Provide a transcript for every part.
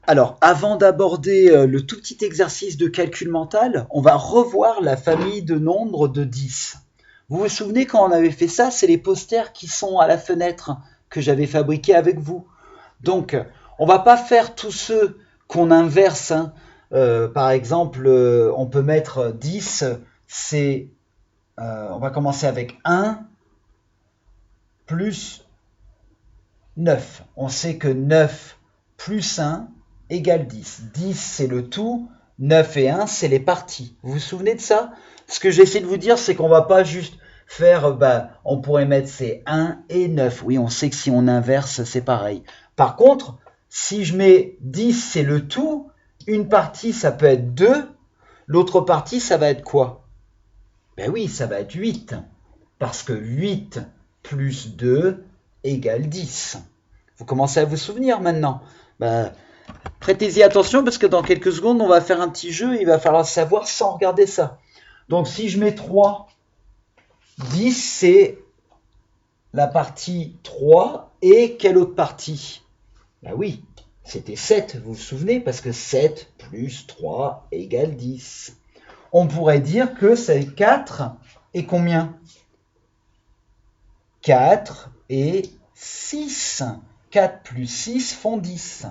Alors, avant d'aborder le tout petit exercice de calcul mental, on va revoir la famille de nombres de 10. Vous vous souvenez quand on avait fait ça, c'est les posters qui sont à la fenêtre que j'avais fabriqués avec vous. Donc, on va pas faire tous ceux qu'on inverse. Par exemple, on peut mettre 10, on va commencer avec 1 plus 9. On sait que 9 plus 1 égale 10. 10, c'est le tout. 9 et 1, c'est les parties. Vous vous souvenez de ça? Ce que j'essaie de vous dire, c'est qu'on ne va pas juste faire, on pourrait mettre c'est 1 et 9. Oui, on sait que si on inverse, c'est pareil. Par contre, si je mets 10, c'est le tout. Une partie, ça peut être 2. L'autre partie, ça va être quoi? Ben oui, ça va être 8. Parce que 8 plus 2 égale 10. Vous commencez à vous souvenir maintenant. Prêtez-y attention parce que dans quelques secondes, on va faire un petit jeu et il va falloir savoir sans regarder ça. Donc si je mets 3, 10 c'est la partie 3 et quelle autre partie? Ben oui, c'était 7, vous vous souvenez, parce que 7 plus 3 égale 10. On pourrait dire que c'est 4 et combien? 4 et 6. 4 plus 6 font 10.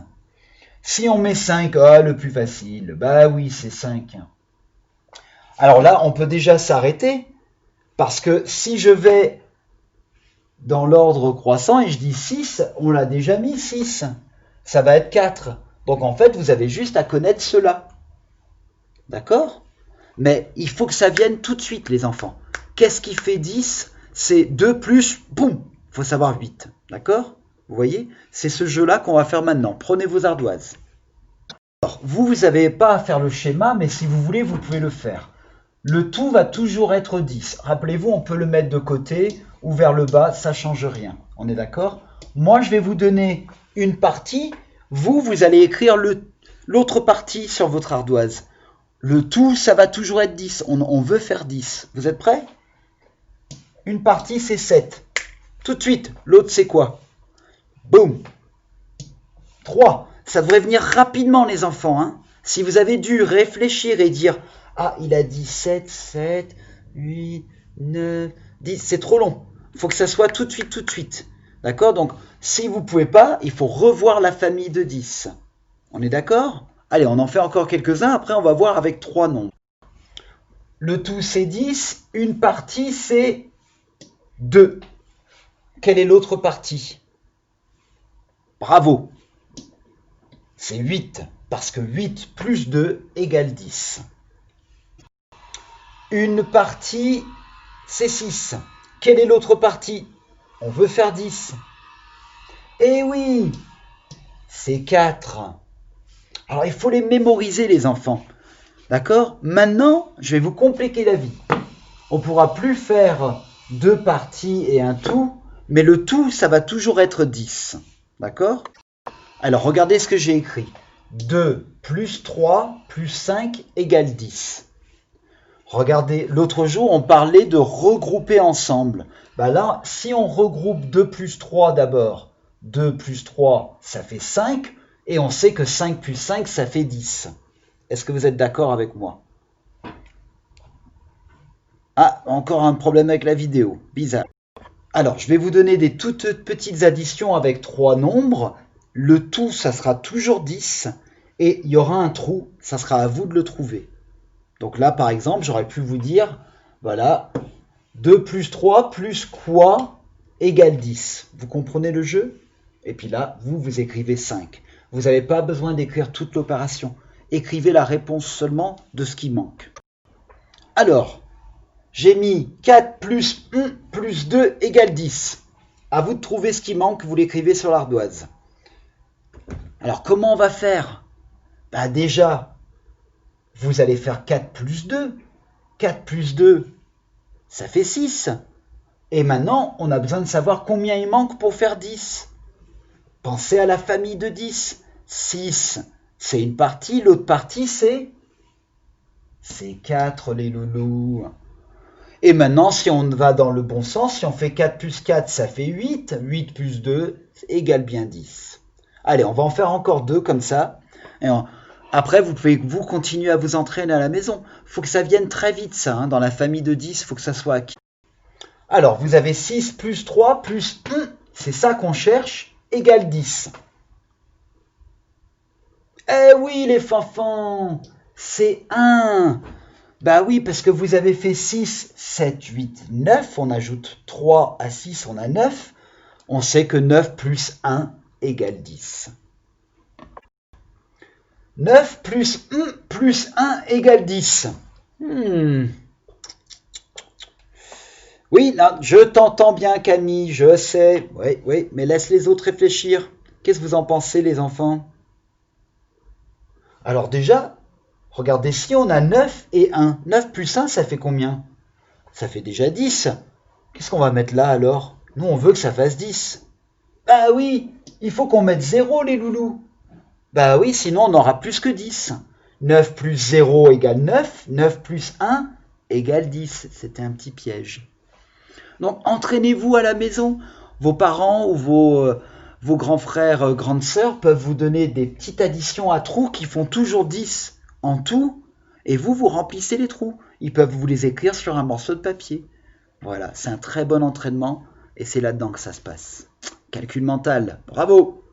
Si on met 5, le plus facile, bah oui, c'est 5. Alors là, on peut déjà s'arrêter, parce que si je vais dans l'ordre croissant et je dis 6, on l'a déjà mis 6. Ça va être 4. Donc en fait, vous avez juste à connaître cela. D'accord? Mais il faut que ça vienne tout de suite, les enfants. Qu'est-ce qui fait 10? C'est 2 plus, boum, il faut savoir 8. D'accord? Vous voyez? C'est ce jeu-là qu'on va faire maintenant. Prenez vos ardoises. Alors, vous n'avez pas à faire le schéma, mais si vous voulez, vous pouvez le faire. Le tout va toujours être 10. Rappelez-vous, on peut le mettre de côté ou vers le bas, ça ne change rien. On est d'accord? Moi, je vais vous donner une partie. Vous allez écrire l'autre partie sur votre ardoise. Le tout, ça va toujours être 10. On veut faire 10. Vous êtes prêts? Une partie, c'est 7. Tout de suite, l'autre, c'est quoi? Boum. 3. Ça devrait venir rapidement, les enfants. Hein. Si vous avez dû réfléchir et dire « Ah, il a dit 7, 7, 8, 9, 10. » C'est trop long. Il faut que ça soit tout de suite, tout de suite. D'accord? Donc, si vous ne pouvez pas, il faut revoir la famille de 10. On est d'accord? Allez, on en fait encore quelques-uns. Après, on va voir avec 3 nombres. Le tout, c'est 10. Une partie, c'est 2. Quelle est l'autre partie? Bravo! C'est 8, parce que 8 plus 2 égale 10. Une partie, c'est 6. Quelle est l'autre partie? On veut faire 10. Eh oui, c'est 4. Alors, il faut les mémoriser, les enfants. D'accord? Maintenant, je vais vous compliquer la vie. On ne pourra plus faire 2 parties et un tout, mais le tout, ça va toujours être 10. D'accord? Alors, regardez ce que j'ai écrit. 2 plus 3 plus 5 égale 10. Regardez, l'autre jour, on parlait de regrouper ensemble. Là, si on regroupe 2 plus 3 d'abord, 2 plus 3, ça fait 5, et on sait que 5 plus 5, ça fait 10. Est-ce que vous êtes d'accord avec moi? Ah, encore un problème avec la vidéo. Bizarre. Alors, je vais vous donner des toutes petites additions avec 3 nombres. Le tout, ça sera toujours 10. Et il y aura un trou, ça sera à vous de le trouver. Donc là, par exemple, j'aurais pu vous dire, voilà, 2 plus 3 plus quoi égale 10. Vous comprenez le jeu? Et puis là, vous écrivez 5. Vous n'avez pas besoin d'écrire toute l'opération. Écrivez la réponse seulement de ce qui manque. Alors, j'ai mis 4 plus 1 plus 2 égale 10. À vous de trouver ce qui manque, vous l'écrivez sur l'ardoise. Alors, comment on va faire? Déjà, vous allez faire 4 plus 2. 4 plus 2, ça fait 6. Et maintenant, on a besoin de savoir combien il manque pour faire 10. Pensez à la famille de 10. 6, c'est une partie. L'autre partie, c'est 4, les loulous. Et maintenant, si on va dans le bon sens, si on fait 4 plus 4, ça fait 8. 8 plus 2 égale bien 10. Allez, on va en faire encore 2 comme ça. Et après, vous pouvez vous continuer à vous entraîner à la maison. Il faut que ça vienne très vite, ça. Hein. Dans la famille de 10, il faut que ça soit acquis. Alors, vous avez 6 plus 3 plus 1, c'est ça qu'on cherche, égale 10. Eh oui, les fanfans, c'est 1. Bah oui, parce que vous avez fait 6, 7, 8, 9. On ajoute 3 à 6, on a 9. On sait que 9 plus 1 égale 10. 9 plus 1 égale 10. Oui, là, je t'entends bien, Camille, je sais. Oui, mais laisse les autres réfléchir. Qu'est-ce que vous en pensez, les enfants? Alors déjà, regardez, si on a 9 et 1, 9 plus 1, ça fait combien? Ça fait déjà 10. Qu'est-ce qu'on va mettre là alors? Nous, on veut que ça fasse 10. Bah oui, il faut qu'on mette 0, les loulous. Bah oui, sinon on aura plus que 10. 9 plus 0 égale 9, 9 plus 1 égale 10. C'était un petit piège. Donc entraînez-vous à la maison. Vos parents ou vos grands frères, grandes sœurs peuvent vous donner des petites additions à trous qui font toujours 10 en tout. Et vous remplissez les trous. Ils peuvent vous les écrire sur un morceau de papier. Voilà, c'est un très bon entraînement et c'est là-dedans que ça se passe. Calcul mental, bravo!